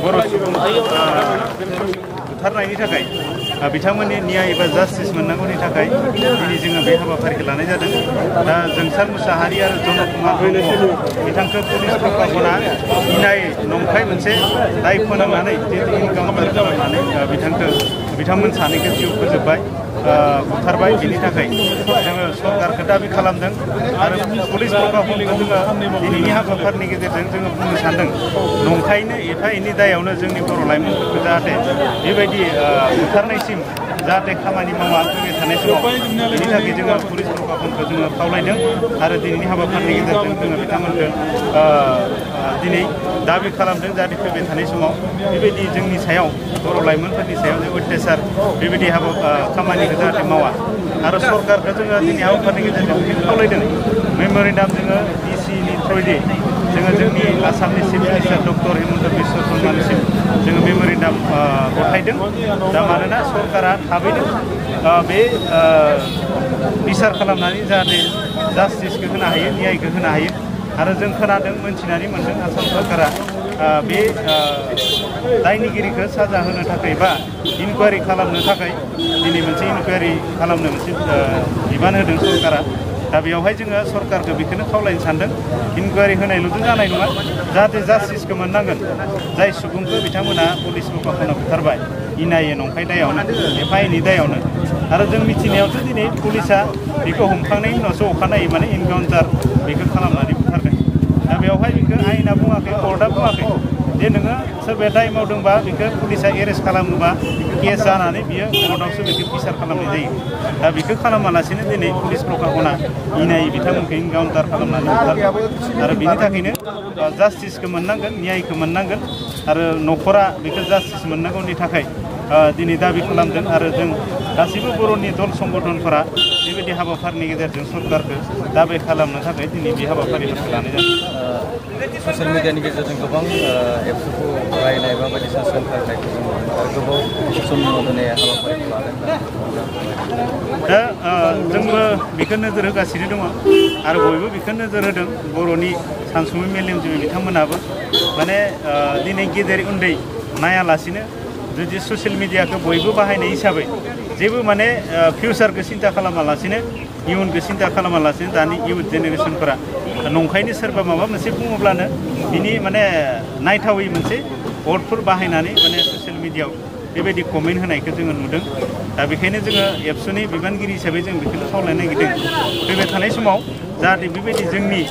बर' सुबुं बुथारनायनि थाखाय बिथांमोननि न्याय एबा जास्टिस मोननांगौनि थाखाय दिनै जोङो बे हाबाफारिखौ लानाय जादों। दा जोंसार मुसाहारि आरो जनक कुमार बिथांखौ पुलिस प्रशासना इनाय नंखाय मोनसे दाय फोनांनानै इनकाउन्टार खालामनानै बिथांमोन सानैखौ जिउ फोजोबबाय बुथारबाय। बेनि थाखाय जोङो सरकारखौ दाबि खालामदों आरो पुलिस प्रशासनखौ जोङो दिनैनि हाबाफारिनि गेजेरजों जोङो बुंनो सानदों नंखायनो एफा एनै दायावनो जोंनि बर' लाइमोनफोरखौ जाहाथे बेबायदि बुथारनायसिम जाहाथे खामानि मावा फैबाय थानाय समाव बेनि थाखाय जोङो पुलिस प्रशासनखौ जोङो खावलायदों आरो दिनैनि हाबाफारिनि गेजेरजों जोङो बिथांमोनखौ दिनै दाबि खालामदों जाहाथे फैबाय थानाय समाव बेबायदि जोंनि सायाव बर' लाइमोनफोरनि सायाव जे अत्याचार बेबायदि खामानिखौ जाहाथे मावा आरो सरकारखौ जोङो दिनै हाबाफारिनि गेजेरजों बेखौनो खावलायदों मेम'रेन्डाम जोङो डिसिनि थ्रुयै जोङो जोंनि आसामनि chief minister doctor Himanta Biswa शर्मानिसिम जोङो मेम'रेन्डाम गथायदों। दा मानोना सरकारा थाबैनो बे बिसार खालामनानै जाहाथे जास्टिसखौ होनो हायो न्यायखौ होनो हायो आरो जों खोनादों मोनथिनानै मोनदों आसाम सरकारा बे दायनिगिरिखौ साजा होनो थाखाय बा इनकुवारि खालामनो थाखाय दिनै मोनसे इनकुवारि खालामनो मोनसे बिबान होदों सरकारा। दा बेवहाय जोङो सरकारखौ बेखौनो खावलायनो सानदों इनकुवारि होनायल'जों जानाय नङा जाहाथे जास्टिसखौ मोननांगोन जाय सुबुंखौ बिथांमोना पुलिस प्रशासना बुथारबाय इनायै नंखाय दायावनो एफा एनै दायावनो आरो जों मिथिनायावथ' दिनै पुलिसा बेखौ हमखांनायनि उनावसो अखानायै माने इनकाउन्टार बेखौ खालामनानै बुथारदों। दा बेवहाय बेखौ आयेना बुङाखै कर्टआ बुङाखै जे नोङो सोरबाया दाय मावदोंबा बेखौ पुलिसा एरेस्ट खालामोबा केस जानानै बियो कर्टआवसो बेखौ बिसार खालामनाय जायो। दा बेखौ खालामालासिनो दिनै पुलिस प्रशासना इनायै बिथांमोनखौ इनकाउन्टार खालामनानै बुथारदों आरो बेनि थाखायनो जास्टिसखौ मोननांगोन न्यायखौ मोननांगोन आरो न'खरा बेखौ जास्टिस मोननांगौनि थाखाय दिनै दाबि खालामदों आरो जों गासैबो बर'नि दल संगठनफोरा बेबायदि हाबाफारिनि गेजेरजों सरकारखौ दाबि खालामनो थाखाय दिनै बे हाबाफारिफोरखौ लानाय जादों। ससियेल मिडियानि गेजेरजों गोबां एबसुखौ रायनाय बा बायदिसिना सोंखारनायखौ जों नुदों आरो गोबाव समनि उनाव दिनै हाबाफारिखौ लादों। दा जोंबो बेखौ नोजोर होगासिनो दङ आरो बयबो बेखौ नोजोर होदों बर'नि सानसुमै मेलेमजिबि बिथांमोनाबो माने दिनै गेदेर उन्दै नायालासिनो जुदि ससियेल मिडियाखौ बयबो बाहायनाय हिसाबै जेबो माने फिउचारखौ सिन्था खालामालासिनो इयुनखौ सिन्था खालामालासिनो दानि इयुथ जेनेरेसनफोरा नंखायनो सोरबा माबा मोनसे बुङोब्लानो बिनि माने नायथावै मोनसे वर्डफोर बाहायनानै माने ससियेल मिडियाआव बेबायदि कमेन्ट होनायखौ जोङो नुदों। दा बेखायनो जोङो एबसुनि बिबानगिरि हिसाबै जों बेखौनो खावलायनो नागिरदों फैबाय थानाय समाव जाहाथे बेबायदि जोंनि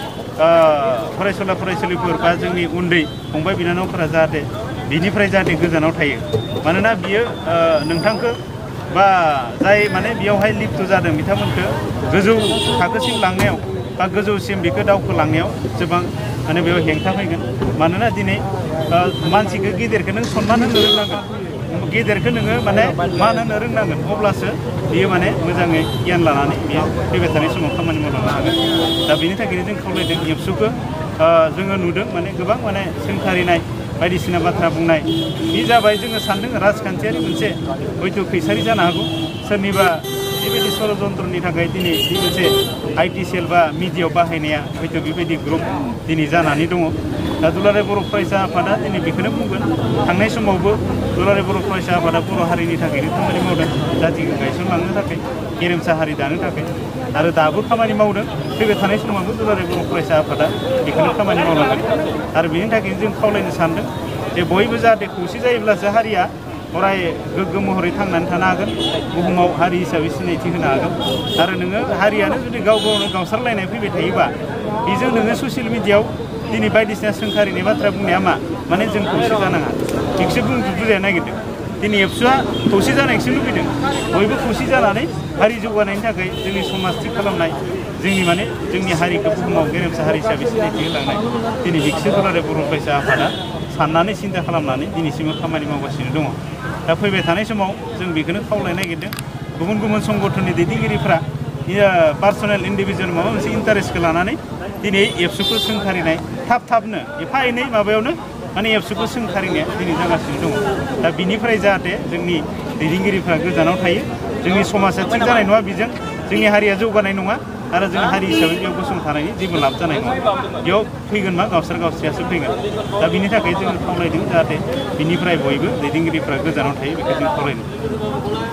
फरायसुला फरायसुलिफोर बा जोंनि उन्दै फंबाय बिनानावफोरा जाहाथे बिनिफ्राय जाहाथे गोजानाव थायो मानोना बियो नोंथांखौ बा जाय माने बेयावहाय लिप्त जादों बिथांमोनखौ गोजौ थाखोसिम लांनायाव बा गोजौसिम बेखौ दावखोलांनायाव गोबां माने बेयाव हेंथा फैगोन। मानोना दिनै मानसिखौ गेदेरखौ नों सनमान होनो रोंनांगोन गेदेरखौ नोङो माने मान होनो रोंनांगोन अब्लासो बियो माने मोजाङै गियान लानानै बियो फैबाय थानाय समाव खामानि मावलांनो हागोन। दा बेनि थाखायनो जों खावलायदों एबसुखौ जोङो नुदों माने गोबां माने सोंखारिनाय बायदिसिना बाथ्रा बुंनाय बे जाबाय जोङो सानदों राजखान्थियारि मोनसे हयथ' खैसारि जानो हागौ सोरनिबा बेबायदि षड़यन्त्रनि थाखाय दिनै बे मोनसे आइटि सेल बा मिडियायाव बाहायनाया हयथ' बेबायदि ग्रुप दिनै जानानै दङ। दा दुलाराय बर' फरायसा आफादा दिनै बेखौनो बुंगोन थांनाय समावबो दुलाराय बर' फरायसा आफादा बर' हारिनि थाखायनो खामानि मावदों जातिखौ गायसनलांनो थाखाय गेरेमसा हारि दानो थाखाय आरो दाबो खामानि मावदों फैबाय थानाय समावबो दुलाराय बर' फरायसा आफादा बेखौनो खामानि मावलांगोन आरो बेनि थाखायनो जों खावलायनो सानदों जे बयबो जाहाथे खौसे जायोब्लासो हारिया अराय गोग्गो महरै थांनानै थानो हागोन बुहुमाव हारि हिसाबै सिनायथि होनो हागोन। आरो नोङो हारियानो जुदि गाव गावनो गावसारलायनाय फैबाय थायोबा बेजों नोङो ससियेल मिडियायाव दिनै बायदिसिना सोंखारिनि बाथ्रा बुंनाया माने जों खौसे जानाङा बेखौसो बुजायनो नागिरदों दिनै एबसुआ खौसे जानायखौसो लुबैदों बयबो खौसे जानानै हारि जौगानायनि थाखाय जोंनि समाज थि खालामनाय जोंनि हारिखौ बुहुमाव गेरेमसा हारि हिसाबै सिनायथि होलांनाय दिनै बिक्सि दुलाराय बर' फरायसा आफादा साननानै सिन्था खालामनानै दिनैसिमबो खामानि मावगासिनो दङ दा फैबाय थानाय समाव जों बेखौनो खावलायनो नागिरदों गुबुन गुबुन संगठननि दैदेनगिरिफ्रा पार्सनेल इन्डिभिजुवेल माबा मोनसे इन्टारेस्टखौ लानानै दिनै एबसुखौ सोंखारिनाय थाबनो एफा एनै माबायावनो माने एबसुखौ सोंखारिनाया दिनै जागासिनो दङ दा बिनिफ्राय जाहाथे जोंनि दैदेनगिरिफ्रा गोजानाव थायो जोंनि समाजा थिग जानाय नङा बेजों जोंनि हारिया जौगानाय नङा आरो जों हारि हिसाबै बेयाव गसंथानायनि जेबो लाब जानाय नङा बेयाव फैगोन मा गावस्रायासो फैगोन दा बिनि थाखाय जोङो खावलायदों जाहाथे बिनिफ्राय बयबो दैदेनगिरिफ्रा गोजानाव थायो बेखौ जों खावलायदों